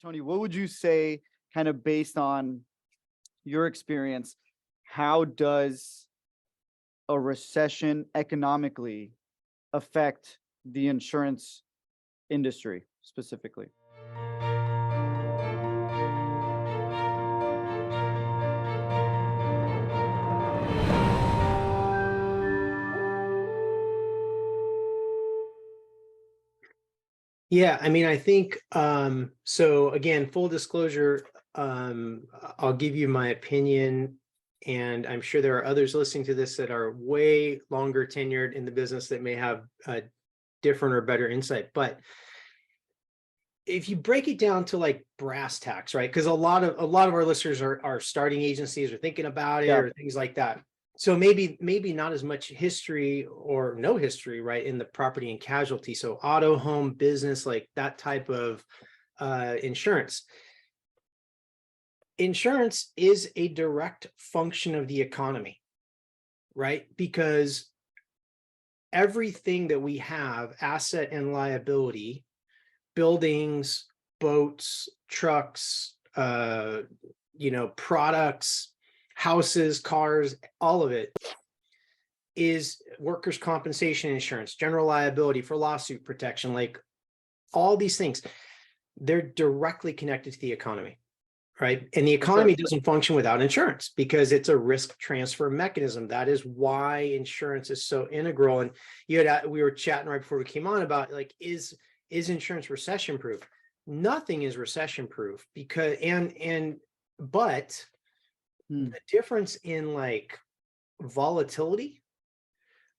Tony, what would you say, kind of based on your experience, how does a recession economically affect the insurance industry specifically? Yeah, I mean, I think, so again, full disclosure, I'll give you my opinion, and I'm sure there are others listening to this that are way longer tenured in the business that may have a different or better insight. But if you break it down to like brass tacks, right? Because a lot of our listeners are starting agencies or thinking about it or things like that. So maybe not as much history or no history, right, in the property and casualty. So auto, home, business, like that type of insurance. Insurance is a direct function of the economy, right? Because everything that we have, asset and liability, buildings, boats, trucks, products, houses, cars, all of it is workers' compensation insurance, general liability for lawsuit protection, like all these things. They're directly connected to the economy, right? And the economy doesn't function without insurance because it's a risk transfer mechanism. That is why insurance is so integral. And we were chatting right before we came on about like, is insurance recession proof? Nothing is recession proof because, but the difference in like volatility,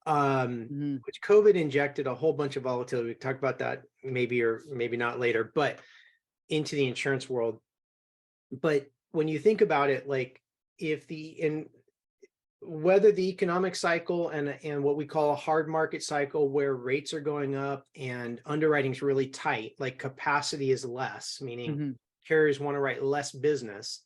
which COVID injected a whole bunch of volatility. We can talk about that maybe or maybe not later, but into the insurance world. But when you think about it, like whether the economic cycle and what we call a hard market cycle where rates are going up and underwriting is really tight, like capacity is less, meaning carriers want to write less business,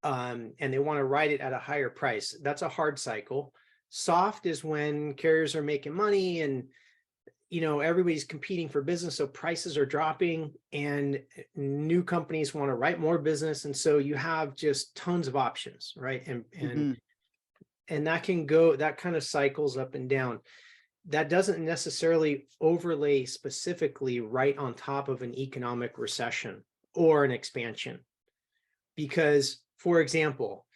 and they want to write it at a higher price. That's a hard cycle. Soft is when carriers are making money and everybody's competing for business, so prices are dropping and new companies want to write more business, and so you have just tons of options, right? And that kind of cycles up and down. That doesn't necessarily overlay specifically right on top of an economic recession or an expansion. Because, for example,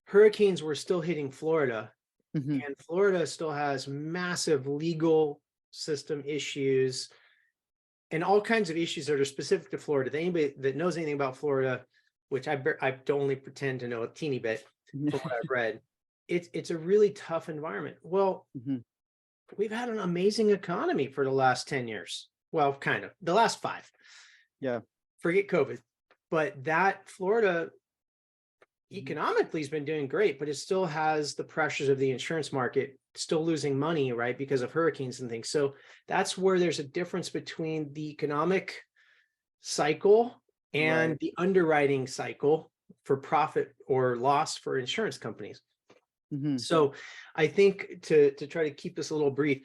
hurricanes were still hitting Florida, and Florida still has massive legal system issues and all kinds of issues that are specific to Florida. Anybody that knows anything about Florida, which I only pretend to know a teeny bit from what I've read, it's a really tough environment. Well, we've had an amazing economy for the last 10 years. Well, kind of the last 5. Yeah. Forget COVID. But that Florida economically has been doing great, but it still has the pressures of the insurance market, still losing money, right, because of hurricanes and things. So that's where there's a difference between the economic cycle and the underwriting cycle for profit or loss for insurance companies. So I think to try to keep this a little brief,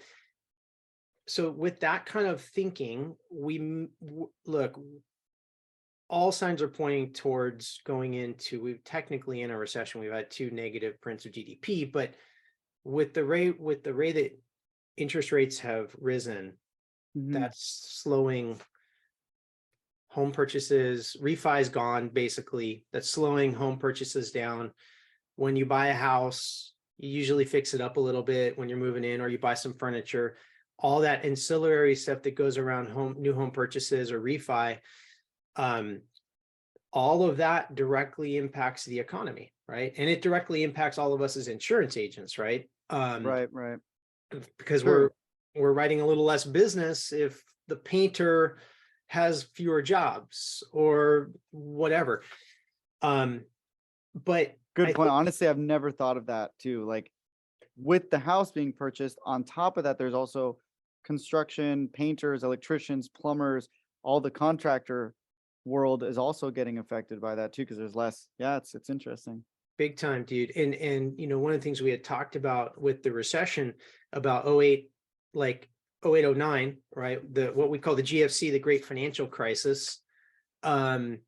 so with that kind of thinking, look, all signs are pointing towards we're technically in a recession. We've had 2 negative prints of GDP, but with the rate that interest rates have risen, that's slowing home purchases. Refi's gone, basically. That's slowing home purchases down. When you buy a house, you usually fix it up a little bit when you're moving in, or you buy some furniture. All that ancillary stuff that goes around new home purchases or refi, all of that directly impacts the economy, right? And it directly impacts all of us as insurance agents, right? Right. Because we're writing a little less business if the painter has fewer jobs or whatever. But good point. Honestly, I've never thought of that too. Like with the house being purchased, on top of that, there's also construction, painters, electricians, plumbers, all the contractor world is also getting affected by that too, because there's less. Yeah, it's interesting. Big time, dude. And one of the things we had talked about with the recession about 08, like 08, 09, right? What we call the GFC, the Great Financial Crisis, that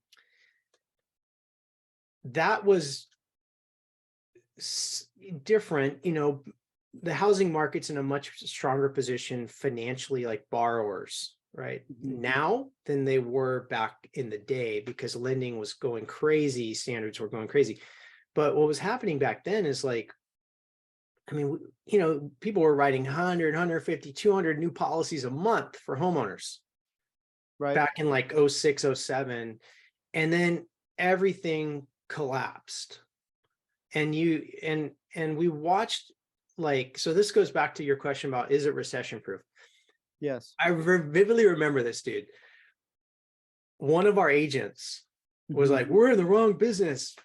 was different. The housing market's in a much stronger position financially, like borrowers, right? Now than they were back in the day, because lending was going crazy, standards were going crazy. But what was happening back then is like, I mean, people were writing 100, 150, 200 new policies a month for homeowners Right. back in like 06, 07. And then everything collapsed. And we watched, like, so this goes back to your question about, is it recession proof? Yes. I vividly remember this, dude. One of our agents was like, we're in the wrong business.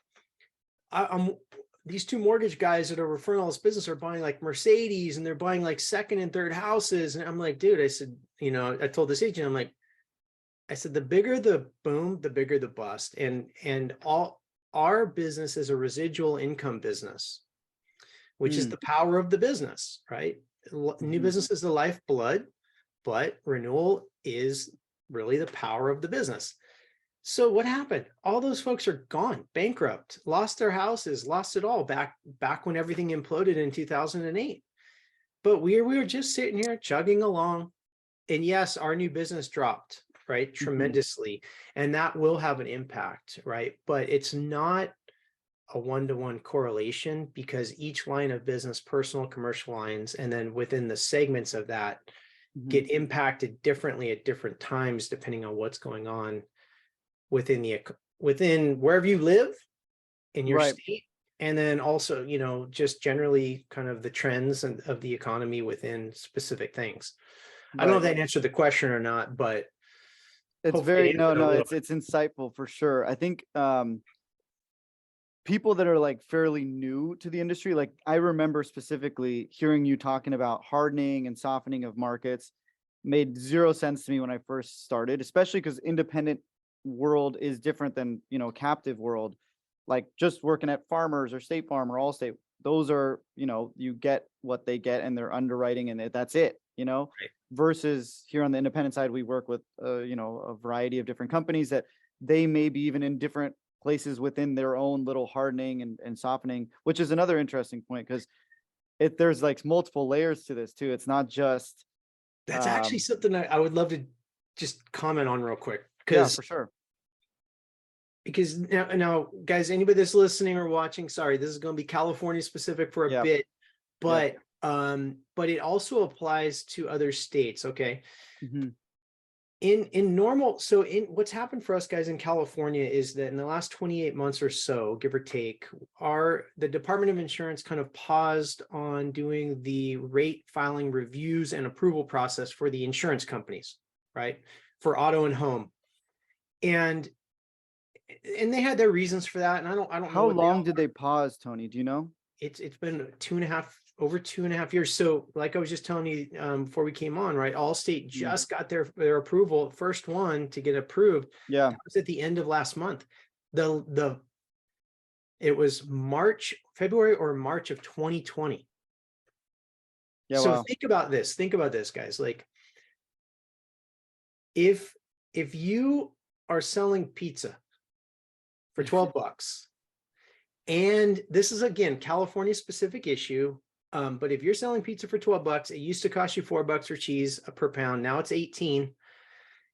I'm these two mortgage guys that are referring all this business are buying like Mercedes, and they're buying like second and third houses. And I'm like, dude, I said, I told this agent, I said, the bigger the boom, the bigger the bust. And all our business is a residual income business, which is the power of the business, right? New business is the lifeblood, but renewal is really the power of the business. So what happened? All those folks are gone, bankrupt, lost their houses, lost it all back when everything imploded in 2008. But we were just sitting here chugging along. And yes, our new business dropped, right? Tremendously. And that will have an impact, right? But it's not a one-to-one correlation, because each line of business, personal, commercial lines, and then within the segments of that get impacted differently at different times, depending on what's going on within wherever you live in your state. And then also, just generally kind of the trends of the economy within specific things. I don't know if that answered the question or not, but it's very, it's insightful for sure. I think people that are like fairly new to the industry, like I remember specifically hearing you talking about hardening and softening of markets, made zero sense to me when I first started, especially because independent world is different than, captive world. Like just working at Farmers or State Farm or Allstate, those are, you get what they get and they're underwriting and that's it, versus here on the independent side, we work with, a variety of different companies that they may be even in different places within their own little hardening and softening, which is another interesting point, because there's like multiple layers to this too. It's not just. That's actually something I would love to just comment on real quick. Yeah, for sure. Because now, guys, anybody that's listening or watching, sorry, this is going to be California specific for a bit, but it also applies to other states. Okay. In normal, so what's happened for us guys in California is that in the last 28 months or so, give or take, the Department of Insurance kind of paused on doing the rate filing reviews and approval process for the insurance companies, right? For auto and home. And they had their reasons for that. And I don't know. How long did they pause, Tony? Do you know? It's been over 2.5 years. So like I was just telling you before we came on, right? Allstate just got their approval, first one to get approved. Yeah. That was at the end of last month. It was February or March of 2020. Yeah. So wow. think about this, guys. Like if you are selling pizza for $12, and this is again California specific issue, but if you're selling pizza for $12, it used to cost you $4 for cheese per pound. Now it's 18,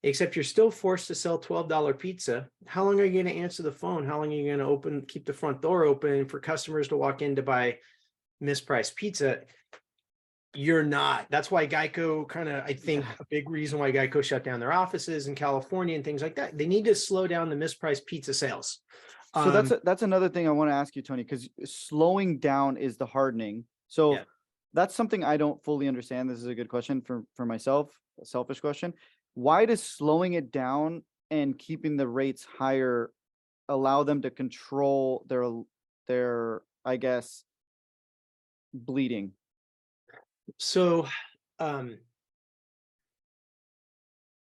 except you're still forced to sell $12 pizza. How long are you going to answer the phone? How long are you going to keep the front door open for customers to walk in to buy mispriced pizza? You're not. That's why Geico I think a big reason why Geico shut down their offices in California and things like that. They need to slow down the mispriced pizza sales. So that's another thing I want to ask you, Tony, because slowing down is the hardening. So that's something I don't fully understand. This is a good question for myself, a selfish question. Why does slowing it down and keeping the rates higher allow them to control their I guess, bleeding? So I'm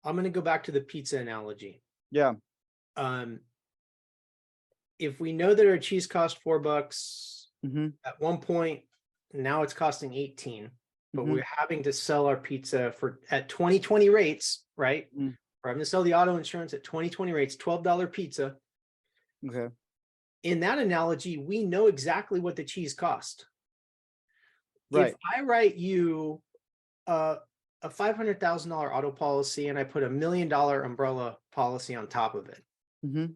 going to go back to the pizza analogy. Yeah. If we know that our cheese cost $4 at one point, now it's costing 18, but we're having to sell our pizza at 2020 rates, right? or I'm going to sell the auto insurance at 2020 rates, $12 pizza. Okay. In that analogy, we know exactly what the cheese cost. Right. If I write you a $500,000 auto policy and I put $1 million umbrella policy on top of it, Mm-hmm.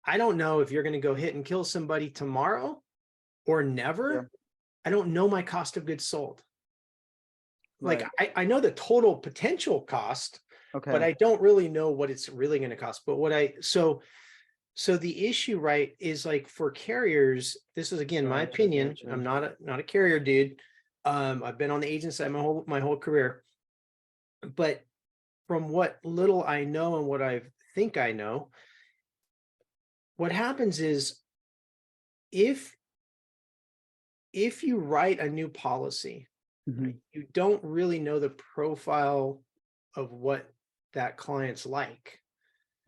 I don't know if you're going to go hit and kill somebody tomorrow or never. Yeah. I don't know my cost of goods sold. Like Right. I know the total potential cost, Okay. but I don't really know what it's really going to cost. But so the issue, right, is like for carriers, this is again my opinion. Gotcha. I'm not a carrier dude. I've been on the agent side my whole career. But from what little I know and what I think I know, what happens is if you write a new policy, Mm-hmm. right, you don't really know the profile of what that client's like.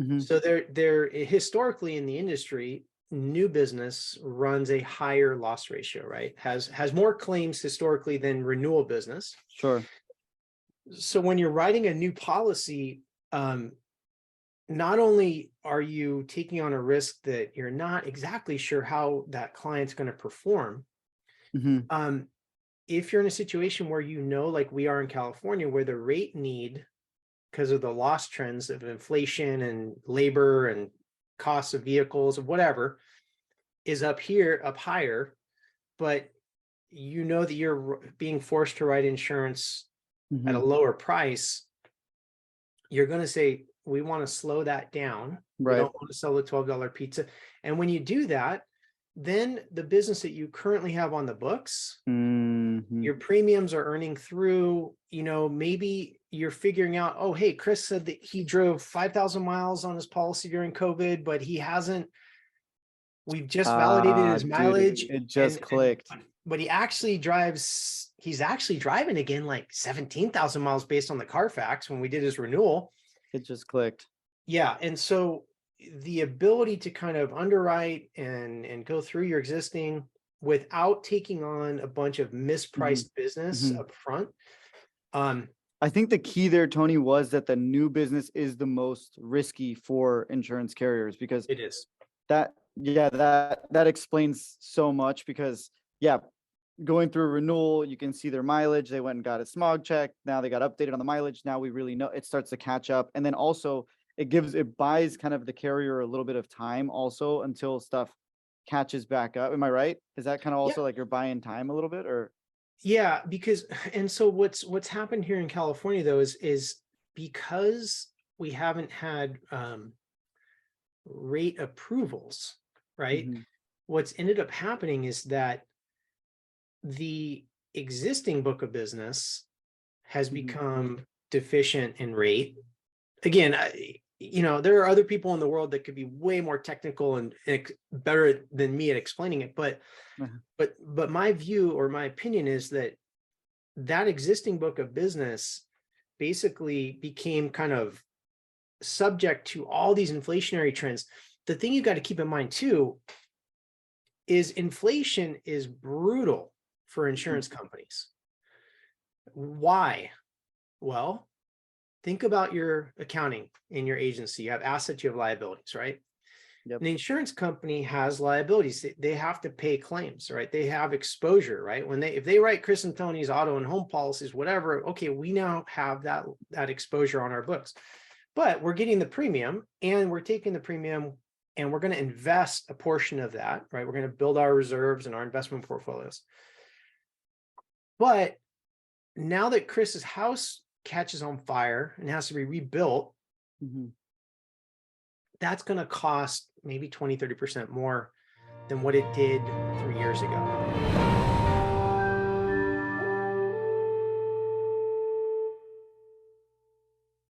Mm-hmm. So there historically in the industry, new business runs a higher loss ratio, right? Has more claims historically than renewal business. Sure. So when you're writing a new policy, not only are you taking on a risk that you're not exactly sure how that client's going to perform, Mm-hmm. if you're in a situation where like we are in California, where the rate need, because of the loss trends of inflation and labor and costs of vehicles or whatever, is up higher, but that you're being forced to write insurance at a Mm-hmm. lower price, you're going to say, we want to slow that down. We Right. don't want to sell the $12 pizza. And when you do that, then the business that you currently have on the books, Mm-hmm. your premiums are earning through, maybe you're figuring out, oh, hey, Chris said that he drove 5,000 miles on his policy during COVID, but we've just validated his Dude, mileage. it just clicked. But he's actually driving again, like 17,000 miles based on the Carfax when we did his renewal. It just clicked. Yeah. And so the ability to kind of underwrite and go through your existing without taking on a bunch of mispriced business Mm-hmm. up front. I think the key there, Tony, was that the new business is the most risky for insurance carriers because it is. that explains so much because going through renewal, you can see their mileage. They went and got a smog check. Now they got updated on the mileage. Now we really know it starts to catch up. And then also it buys kind of the carrier a little bit of time also until stuff catches back up. Am I right? Is that kind of also like you're buying time a little bit or? Yeah, and so what's happened here in California though is because we haven't had rate approvals, right? Mm-hmm. What's ended up happening is that the existing book of business has become deficient in rate. Again, there are other people in the world that could be way more technical and better than me at explaining it. But my view or my opinion is that existing book of business basically became kind of subject to all these inflationary trends. The thing you got to keep in mind too is inflation is brutal for insurance companies. Why? Well, think about your accounting in your agency. You have assets, you have liabilities, right? Yep. An insurance company has liabilities. They have to pay claims, right? They have exposure, right? If they write Chris and Tony's auto and home policies, whatever, okay, we now have that exposure on our books. But we're getting the premium and we're taking the premium and we're going to invest a portion of that, right? We're going to build our reserves and our investment portfolios. But now that Chris's house catches on fire and has to be rebuilt, that's going to cost maybe 20, 30% more than what it did 3 years ago.